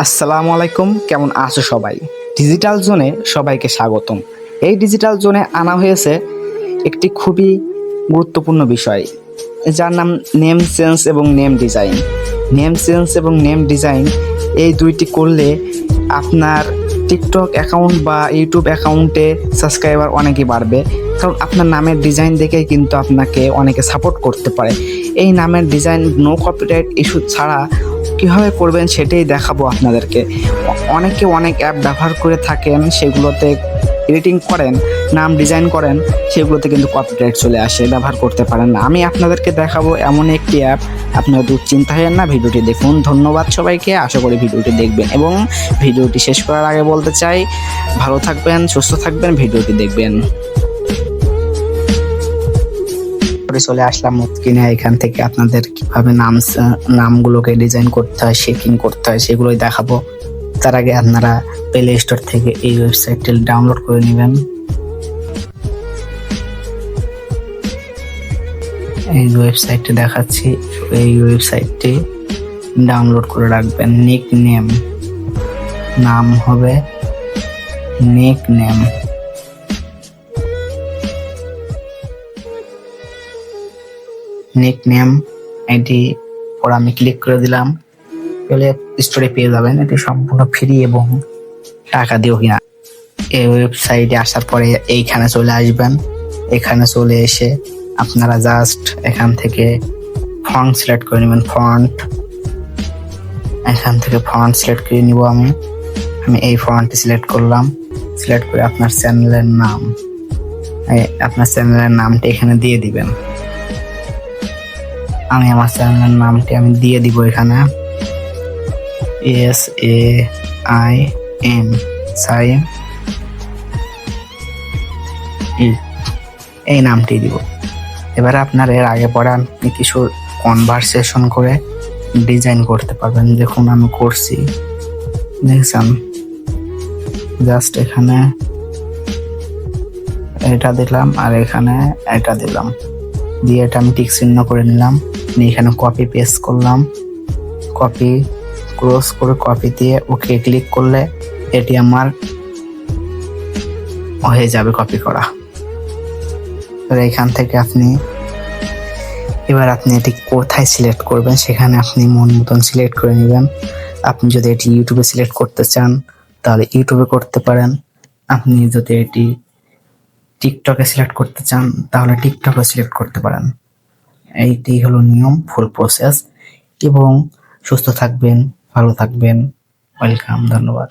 আসসালামু আলাইকুম, কেমন আছো সবাই? ডিজিটাল জোনে সবাইকে স্বাগতম। এই ডিজিটাল জোনে আনা হয়েছে একটি খুবই গুরুত্বপূর্ণ বিষয়, যার নাম নেম চেঞ্জ এবং নেম ডিজাইন। নেম চেঞ্জ এবং নেম ডিজাইন এই দুইটি করলে আপনার টিকটক অ্যাকাউন্ট বা ইউটিউব অ্যাকাউন্টে সাবস্ক্রাইবার অনেকই বাড়বে, কারণ আপনার নামের ডিজাইন দেখেই কিন্তু আপনাকে অনেকে সাপোর্ট করতে পারে। এই নামের ডিজাইন নো কপিরাইট ইস্যু ছাড়া কীভাবে করবেন সেটাই দেখাবো আপনাদেরকে। অনেকে অনেক অ্যাপ ব্যবহার করে থাকেন, সেগুলোতে এডিটিং করেন, নাম ডিজাইন করেন, সেগুলোতে কিন্তু কপিরাইট চলে আসে, ব্যবহার করতে পারেন না। আমি আপনাদেরকে দেখাবো এমন একটি অ্যাপ, আপনারা দুশ্চিন্তা হবেন না, ভিডিওটি দেখুন। ধন্যবাদ সবাইকে, আশা করি ভিডিওটি দেখবেন। এবং ভিডিওটি শেষ করার আগে বলতে চাই, ভালো থাকবেন, সুস্থ থাকবেন, ভিডিওটি দেখবেন। চলে আসলাম স্ক্রিনে। এখান থেকে আপনাদের কিভাবে নামগুলোকে ডিজাইন করতে হয়, শেকিং করতে হয়, সেগুলোই দেখাবো। তার আগে আপনারা প্লে স্টোর থেকে এই ওয়েবসাইটটি ডাউনলোড করে নেবেন। এই ওয়েবসাইটটি দেখাচ্ছি, এই ওয়েবসাইটটি ডাউনলোড করে রাখবেন। নিক নেম, নাম হবে নিক নেম। নিক নেম এটি পর আমি ক্লিক করে দিলাম, প্লে স্টোরে পেয়ে যাবেন। এটি সম্পূর্ণ ফ্রি এবং টাকা দিয়েও কিনা। এই ওয়েবসাইটে আসার পরে এইখানে চলে আসবেন। এখানে চলে এসে আপনারা জাস্ট এখান থেকে ফন্ট সিলেক্ট করে নেবেন। এখান থেকে ফন্ট সিলেক্ট করে নিব। আমি এই ফন্টটি সিলেক্ট করলাম। সিলেক্ট করে আপনার চ্যানেলের নামটি এখানে দিয়ে দিবেন। আমি আমার চ্যানেলের নামটি দিয়ে দিব এখানে, SAIM সাইম, এই নামটি দিব। এবারে আপনার এর আগে পরে আপনি কিছু কনভারসেশন করে ডিজাইন করতে পারবেন। দেখুন আমি করছি, দেখছেন। জাস্ট এখানে এটা দিলাম আর এখানে এটা দিলাম, দিয়ে এটা আমি টিক চিহ্ন করে নিলাম। এখানে কপি পেস্ট করলাম, কপি ক্রস করে কপি দিয়ে ওকে ক্লিক করলে এটি আমার হয়ে যাবে কপি করা। এখান থেকে এবার আপনি এটি কোথায় সিলেক্ট করবেন সেখানে আপনি মন মতন সিলেক্ট করে নেবেন। আপনি যদি এটি ইউটিউবে সিলেক্ট করতে চান তাহলে ইউটিউবে করতে পারেন। আপনি যদি এটি টিকটকে সিলেক্ট করতে চান তাহলে টিকটকে সিলেক্ট করতে পারেন। এইটি হলো নিয়ম, ফুল প্রসেস। এবং সুস্থ থাকবেন, ভালো থাকবেন। ওয়েলকাম, ধন্যবাদ।